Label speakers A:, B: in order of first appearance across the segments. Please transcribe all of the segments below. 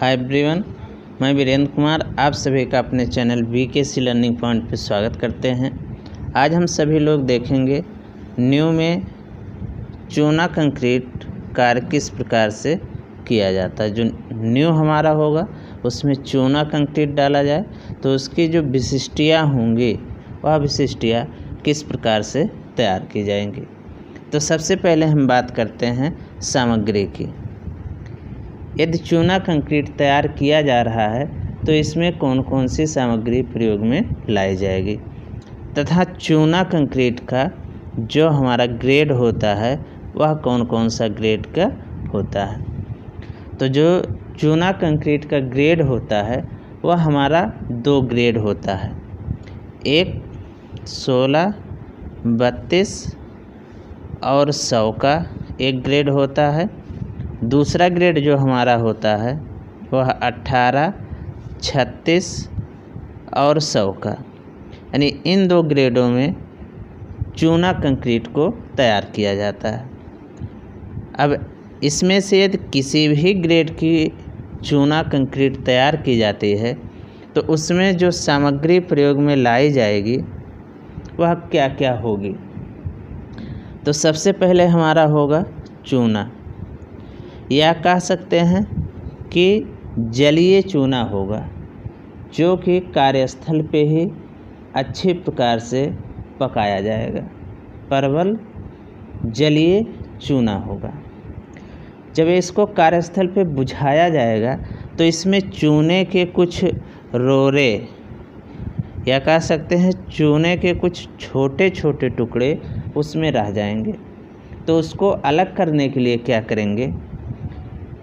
A: Hi everyone, मैं वीरेंद्र कुमार आप सभी का अपने चैनल VKC लर्निंग पॉइंट पर स्वागत करते हैं। आज हम सभी लोग देखेंगे न्यू में चूना कंक्रीट कार्य किस प्रकार से किया जाता है। जो न्यू हमारा होगा उसमें चूना कंक्रीट डाला जाए तो उसकी जो विशिष्टियाँ होंगी वह विशिष्टियाँ किस प्रकार से तैयार की जाएंगी। तो सबसे पहले हम बात करते हैं सामग्री की। यदि चूना कंक्रीट तैयार किया जा रहा है तो इसमें कौन कौन सी सामग्री प्रयोग में लाई जाएगी तथा चूना कंक्रीट का जो हमारा ग्रेड होता है वह कौन कौन सा ग्रेड का होता है। तो जो चूना कंक्रीट का ग्रेड होता है वह हमारा 2 ग्रेड होता है। एक 16, 32 और 100 का एक ग्रेड होता है। दूसरा ग्रेड जो हमारा होता है वह 18, 36 और 100 का, यानी इन 2 ग्रेडों में चूना कंक्रीट को तैयार किया जाता है। अब इसमें से यदि किसी भी ग्रेड की चूना कंक्रीट तैयार की जाती है तो उसमें जो सामग्री प्रयोग में लाई जाएगी वह क्या क्या होगी। तो सबसे पहले हमारा होगा चूना, या कह सकते हैं कि जलीय चूना होगा, जो कि कार्यस्थल पे ही अच्छे प्रकार से पकाया जाएगा। परवल जलीय चूना होगा। जब इसको कार्यस्थल पे बुझाया जाएगा तो इसमें चूने के कुछ रोरे, या कह सकते हैं चूने के कुछ छोटे छोटे टुकड़े उसमें रह जाएंगे। तो उसको अलग करने के लिए क्या करेंगे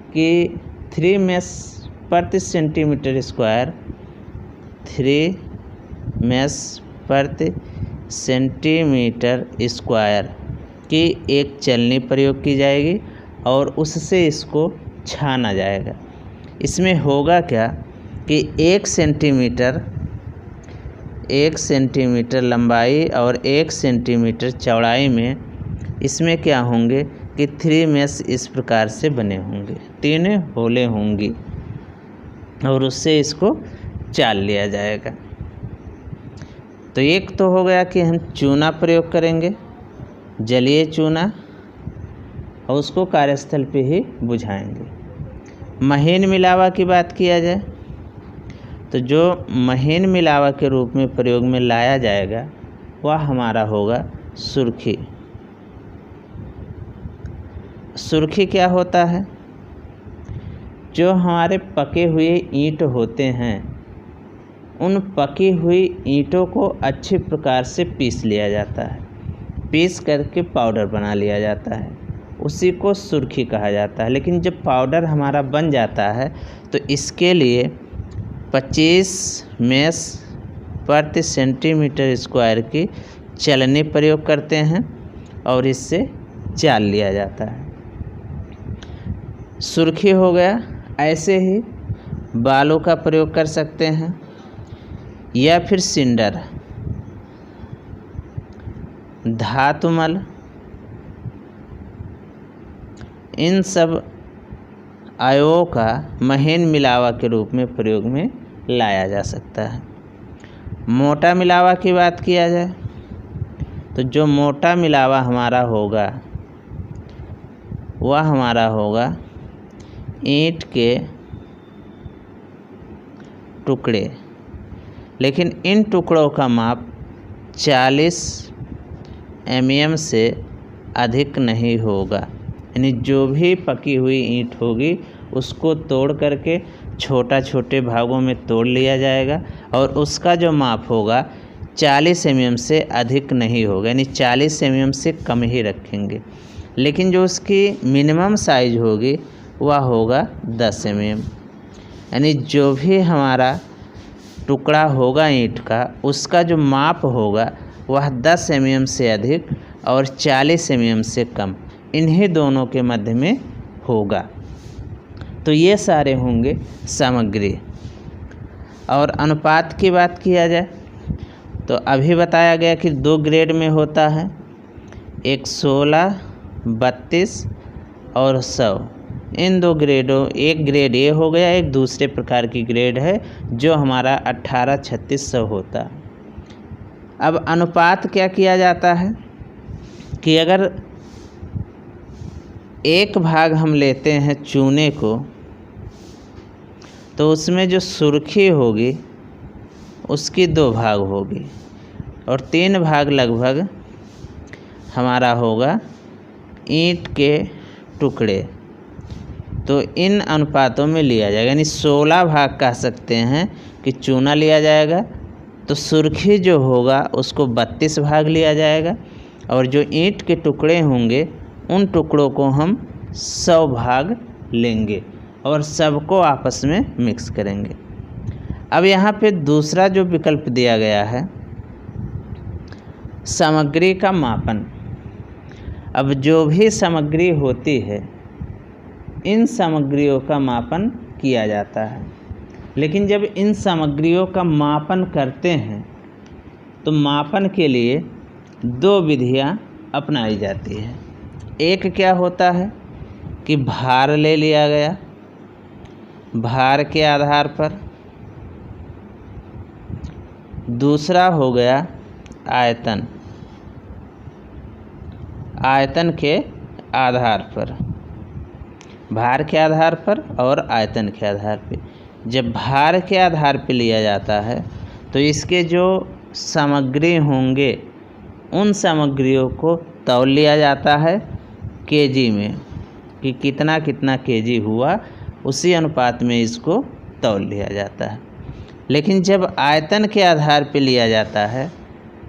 A: कि 3 मेष प्रति सेंटीमीटर स्क्वायर, 3 मेष प्रति सेंटीमीटर स्क्वायर की एक चलनी प्रयोग की जाएगी और उससे इसको छाना जाएगा। इसमें होगा क्या कि 1 सेंटीमीटर लंबाई और 1 सेंटीमीटर चौड़ाई में इसमें क्या होंगे कि 3 मेष इस प्रकार से बने होंगे, 3 होले होंगी और उससे इसको चाल लिया जाएगा। तो एक तो हो गया कि हम चूना प्रयोग करेंगे, जलीय चूना, और उसको कार्यस्थल पे ही बुझाएंगे। महीन मिलावा की बात किया जाए तो जो महीन मिलावा के रूप में प्रयोग में लाया जाएगा वह हमारा होगा सुर्खी। सुर्खी क्या होता है? जो हमारे पके हुए ईंट होते हैं उन पकी हुई ईंटों को अच्छे प्रकार से पीस लिया जाता है, पीस करके पाउडर बना लिया जाता है, उसी को सुर्खी कहा जाता है। लेकिन जब पाउडर हमारा बन जाता है तो इसके लिए 25 मेष प्रति सेंटीमीटर स्क्वायर की चलनी प्रयोग करते हैं और इससे चाल लिया जाता है। सुर्खी हो गया। ऐसे ही बालू का प्रयोग कर सकते हैं या फिर सिंडर, धातुमल, इन सब आयों का महीन मिलावा के रूप में प्रयोग में लाया जा सकता है। मोटा मिलावा की बात किया जाए तो जो मोटा मिलावा हमारा होगा वह हमारा होगा ईंट के टुकड़े, लेकिन इन टुकड़ों का माप 40 mm से अधिक नहीं होगा। यानी जो भी पकी हुई ईंट होगी उसको तोड़ करके छोटा छोटे भागों में तोड़ लिया जाएगा और उसका जो माप होगा 40 mm से अधिक नहीं होगा, यानी 40 mm से कम ही रखेंगे। लेकिन जो उसकी मिनिमम साइज होगी वह होगा 10 mm, यानी जो भी हमारा टुकड़ा होगा ईंट का उसका जो माप होगा वह 10 mm से अधिक और 40 mm से कम, इन्हीं दोनों के मध्य में होगा। तो ये सारे होंगे सामग्री। और अनुपात की बात किया जाए तो अभी बताया गया कि 2 ग्रेड में होता है, एक 16, 32 और 100, इन दो ग्रेडों, एक ग्रेड ए हो गया, एक दूसरे प्रकार की ग्रेड है जो हमारा 183600 होता। अब अनुपात क्या किया जाता है कि अगर एक भाग हम लेते हैं चूने को, तो उसमें जो सुर्खी होगी उसकी 2 भाग होगी और 3 भाग लगभग हमारा होगा ईंट के टुकड़े। तो इन अनुपातों में लिया जाएगा, यानी 16 भाग कह सकते हैं कि चूना लिया जाएगा, तो सुर्खी जो होगा उसको 32 भाग लिया जाएगा और जो ईंट के टुकड़े होंगे उन टुकड़ों को हम 100 भाग लेंगे और सबको आपस में मिक्स करेंगे। अब यहाँ पे दूसरा जो विकल्प दिया गया है, सामग्री का मापन। अब जो भी सामग्री होती है इन सामग्रियों का मापन किया जाता है, लेकिन जब इन सामग्रियों का मापन करते हैं तो मापन के लिए 2 विधियाँ अपनाई जाती है। एक क्या होता है कि भार ले लिया गया, भार के आधार पर। दूसरा हो गया आयतन, आयतन के आधार पर, भार के आधार पर और आयतन के आधार पर। जब भार के आधार पर लिया जाता है तो इसके जो सामग्री होंगे उन सामग्रियों को तौल लिया जाता है केजी में, कि कितना कितना केजी हुआ, उसी अनुपात में इसको तौल लिया जाता है। लेकिन जब आयतन के आधार पर लिया जाता है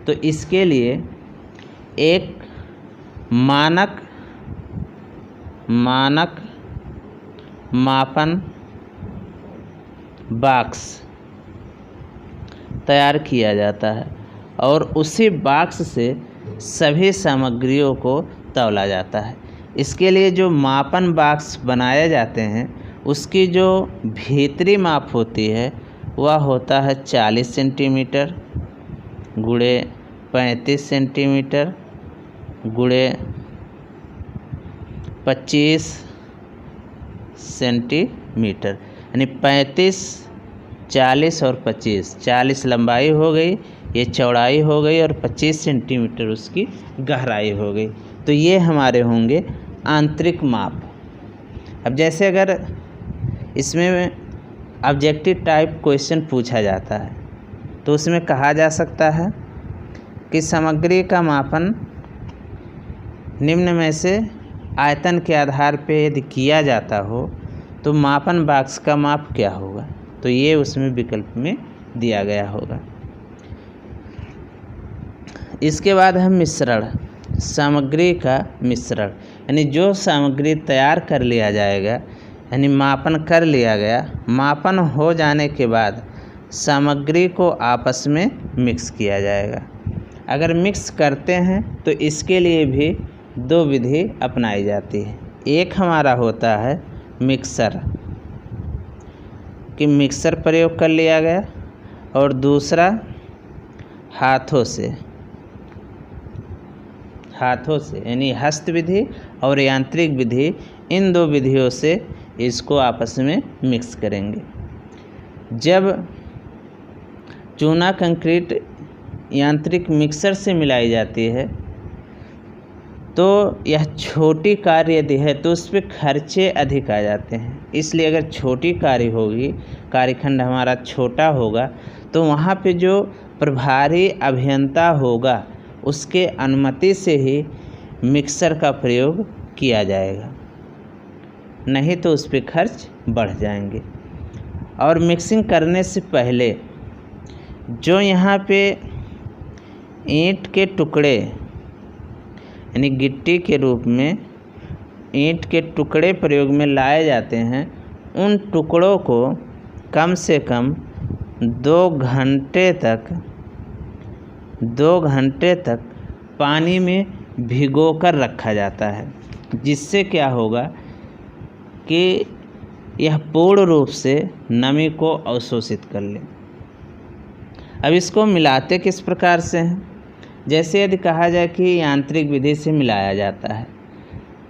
A: तो इसके लिए एक मानक मापन बॉक्स तैयार किया जाता है और उसी बॉक्स से सभी सामग्रियों को तौला जाता है। इसके लिए जो मापन बॉक्स बनाए जाते हैं उसकी जो भीतरी माप होती है वह होता है 40 सेंटीमीटर गुणे 35 सेंटीमीटर गुणे 25 सेंटीमीटर, यानी 35, 40 और 25। 40 लंबाई हो गई, ये चौड़ाई हो गई और 25 सेंटीमीटर उसकी गहराई हो गई। तो ये हमारे होंगे आंतरिक माप। अब जैसे अगर इसमें ऑब्जेक्टिव टाइप क्वेश्चन पूछा जाता है तो उसमें कहा जा सकता है कि सामग्री का मापन निम्न में से आयतन के आधार पर यदि किया जाता हो तो मापन बॉक्स का माप क्या होगा, तो ये उसमें विकल्प में दिया गया होगा। इसके बाद है मिश्रण, सामग्री का मिश्रण, यानी जो सामग्री तैयार कर लिया जाएगा, यानी मापन कर लिया गया, मापन हो जाने के बाद सामग्री को आपस में मिक्स किया जाएगा। अगर मिक्स करते हैं तो इसके लिए भी 2 विधि अपनाई जाती है। एक हमारा होता है मिक्सर, कि मिक्सर प्रयोग कर लिया गया, और दूसरा हाथों से यानी हस्त विधि और यांत्रिक विधि, इन 2 विधियों से इसको आपस में मिक्स करेंगे। जब चूना कंक्रीट यांत्रिक मिक्सर से मिलाई जाती है तो यह छोटी कार्य यदि है तो उस पर खर्चे अधिक आ जाते हैं। इसलिए अगर छोटी कार्य होगी, कार्यखंड हमारा छोटा होगा, तो वहाँ पे जो प्रभारी अभियंता होगा उसके अनुमति से ही मिक्सर का प्रयोग किया जाएगा, नहीं तो उस पर खर्च बढ़ जाएंगे। और मिक्सिंग करने से पहले जो यहाँ पे ईंट के टुकड़े, यानी गिट्टी के रूप में ईंट के टुकड़े प्रयोग में लाए जाते हैं, उन टुकड़ों को कम से कम 2 घंटे तक पानी में भिगोकर रखा जाता है, जिससे क्या होगा कि यह पूर्ण रूप से नमी को अवशोषित कर ले। अब इसको मिलाते किस प्रकार से हैं, जैसे यदि कहा जाए कि यांत्रिक विधि से मिलाया जाता है,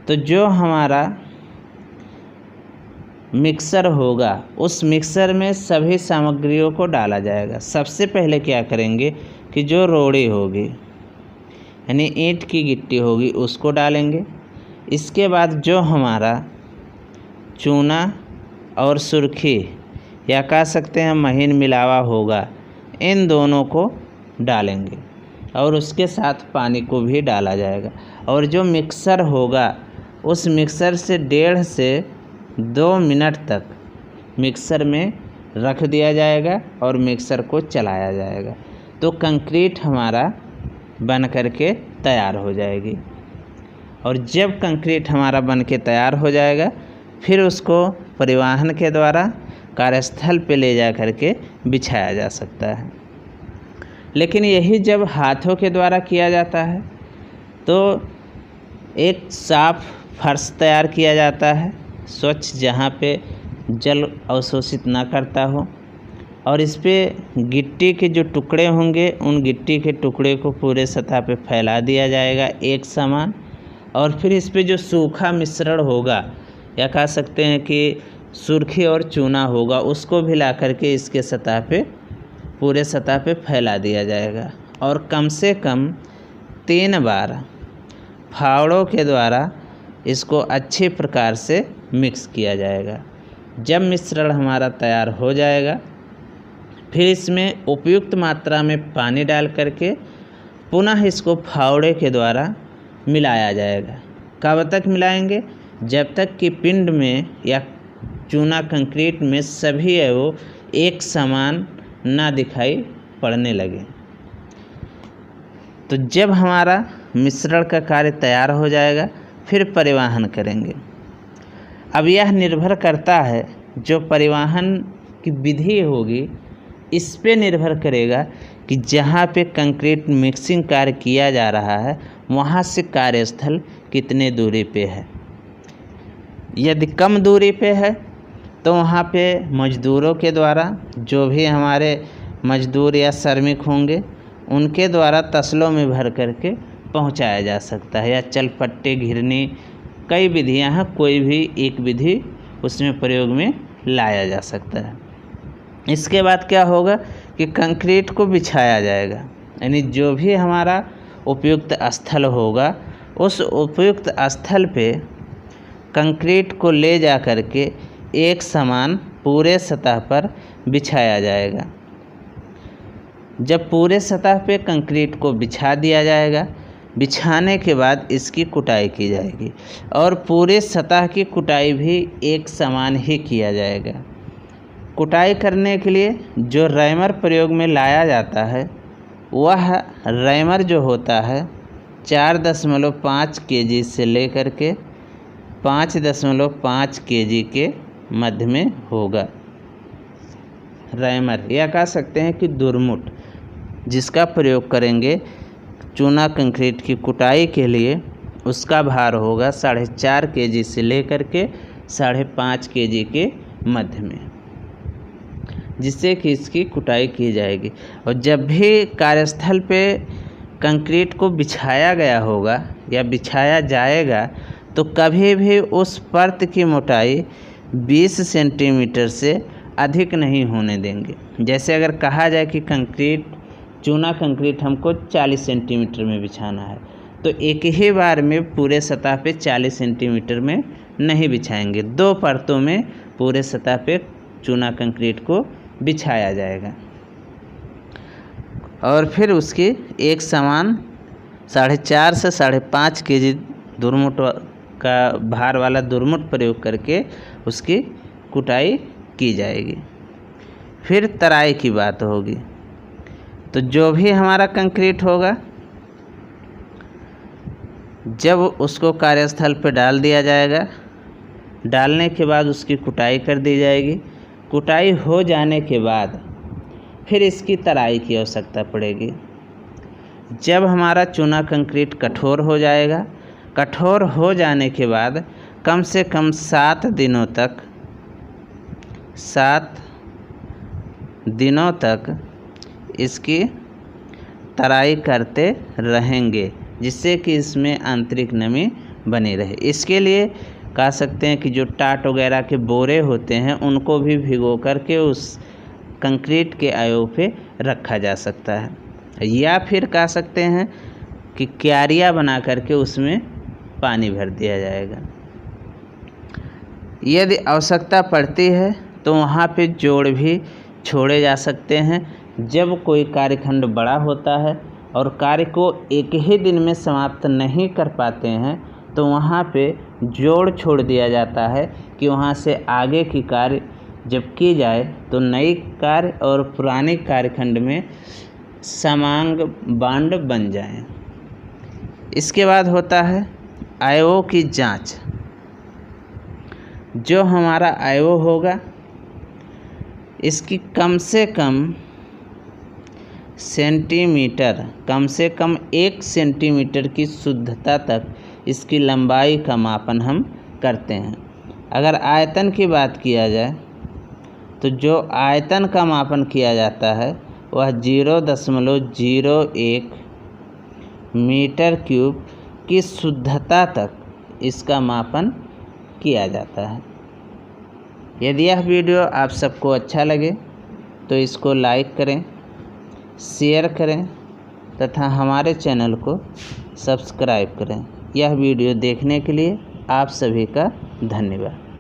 A: तो जो हमारा मिक्सर होगा उस मिक्सर में सभी सामग्रियों को डाला जाएगा। सबसे पहले क्या करेंगे कि जो रोड़ी होगी यानी ईंट की गिट्टी होगी उसको डालेंगे। इसके बाद जो हमारा चूना और सुर्खी या कह सकते हैं महीन मिलावा होगा, इन दोनों को डालेंगे और उसके साथ पानी को भी डाला जाएगा। और जो मिक्सर होगा उस मिक्सर से 1.5 से 2 मिनट तक मिक्सर में रख दिया जाएगा और मिक्सर को चलाया जाएगा, तो कंक्रीट हमारा बन करके तैयार हो जाएगी। और जब कंक्रीट हमारा बन के तैयार हो जाएगा फिर उसको परिवहन के द्वारा कार्यस्थल पे ले जा करके बिछाया जा सकता है। लेकिन यही जब हाथों के द्वारा किया जाता है तो एक साफ फर्श तैयार किया जाता है, स्वच्छ, जहाँ पे जल अवशोषित ना करता हो, और इस पे गिट्टी के जो टुकड़े होंगे उन गिट्टी के टुकड़े को पूरे सतह पे फैला दिया जाएगा एक समान। और फिर इस पे जो सूखा मिश्रण होगा या कह सकते हैं कि सुर्खी और चूना होगा उसको भी ला करके इसके सतह पे पूरे सतह पे फैला दिया जाएगा और कम से कम 3 बार फावड़ों के द्वारा इसको अच्छे प्रकार से मिक्स किया जाएगा। जब मिश्रण हमारा तैयार हो जाएगा फिर इसमें उपयुक्त मात्रा में पानी डाल करके पुनः इसको फावड़े के द्वारा मिलाया जाएगा। कब तक मिलाएंगे? जब तक कि पिंड में या चूना कंक्रीट में सभी है वो एक समान ना दिखाई पड़ने लगे। तो जब हमारा मिश्रण का कार्य तैयार हो जाएगा फिर परिवहन करेंगे। अब यह निर्भर करता है जो परिवहन की विधि होगी इस पे निर्भर करेगा कि जहाँ पे कंक्रीट मिक्सिंग कार्य किया जा रहा है वहाँ से कार्यस्थल कितने दूरी पे है। यदि कम दूरी पे है तो वहाँ पे मजदूरों के द्वारा, जो भी हमारे मजदूर या श्रमिक होंगे उनके द्वारा तसलों में भर करके पहुँचाया जा सकता है, या चलपट्टे घिरनी, कई विधियाँ हैं, कोई भी एक विधि उसमें प्रयोग में लाया जा सकता है। इसके बाद क्या होगा कि कंक्रीट को बिछाया जाएगा, यानी जो भी हमारा उपयुक्त स्थल होगा उस उपयुक्त स्थल पे कंक्रीट को ले जा कर के एक समान पूरे सतह पर बिछाया जाएगा। जब पूरे सतह पे कंक्रीट को बिछा दिया जाएगा, बिछाने के बाद इसकी कुटाई की जाएगी और पूरे सतह की कुटाई भी एक समान ही किया जाएगा। कुटाई करने के लिए जो रैमर प्रयोग में लाया जाता है वह रैमर जो होता है 4.5 kg से लेकर के 5.5 kg के मध्य में होगा। रैमर या कह सकते हैं कि दुरमुट, जिसका प्रयोग करेंगे चूना कंक्रीट की कुटाई के लिए, उसका भार होगा 4.5 kg से लेकर के 5.5 kg के मध्य में, जिससे कि इसकी कुटाई की जाएगी। और जब भी कार्यस्थल पे कंक्रीट को बिछाया गया होगा या बिछाया जाएगा तो कभी भी उस परत की मोटाई 20 सेंटीमीटर से अधिक नहीं होने देंगे। जैसे अगर कहा जाए कि चूना कंक्रीट हमको 40 सेंटीमीटर में बिछाना है तो एक ही बार में पूरे सतह पे 40 सेंटीमीटर में नहीं बिछाएंगे, 2 परतों में पूरे सतह पे चूना कंक्रीट को बिछाया जाएगा। और फिर उसकी एक समान 4.5 से 5.5 kg दुरमुट का भार वाला दुरमुट प्रयोग करके उसकी कुटाई की जाएगी। फिर तराई की बात होगी, तो जो भी हमारा कंक्रीट होगा जब उसको कार्यस्थल पर डाल दिया जाएगा, डालने के बाद उसकी कुटाई कर दी जाएगी। कुटाई हो जाने के बाद फिर इसकी तराई की आवश्यकता पड़ेगी। जब हमारा चूना कंक्रीट कठोर हो जाएगा, कठोर हो जाने के बाद कम से कम 7 दिनों तक इसकी तराई करते रहेंगे, जिससे कि इसमें आंतरिक नमी बनी रहे। इसके लिए कह सकते हैं कि जो टाट वगैरह के बोरे होते हैं उनको भी भिगो करके उस कंक्रीट के आयोग पे रखा जा सकता है। या फिर कह सकते हैं कि क्यारियाँ बना करके उसमें पानी भर दिया जाएगा। यदि आवश्यकता पड़ती है तो वहाँ पे जोड़ भी छोड़े जा सकते हैं। जब कोई कार्यखंड बड़ा होता है और कार्य को एक ही दिन में समाप्त नहीं कर पाते हैं तो वहाँ पे जोड़ छोड़ दिया जाता है कि वहाँ से आगे की कार्य जब की जाए तो नई कार्य और पुराने कार्यखंड में समांग बांड बन जाएं। इसके बाद होता है आयओ की जांच। जो हमारा आयओ होगा इसकी कम से कम 1 सेंटीमीटर की शुद्धता तक इसकी लंबाई का मापन हम करते हैं। अगर आयतन की बात किया जाए तो जो आयतन का मापन किया जाता है वह 0.01 मीटर क्यूब की शुद्धता तक इसका मापन किया जाता है। यदि यह वीडियो आप सबको अच्छा लगे तो इसको लाइक करें, शेयर करें तथा हमारे चैनल को सब्सक्राइब करें। यह वीडियो देखने के लिए आप सभी का धन्यवाद।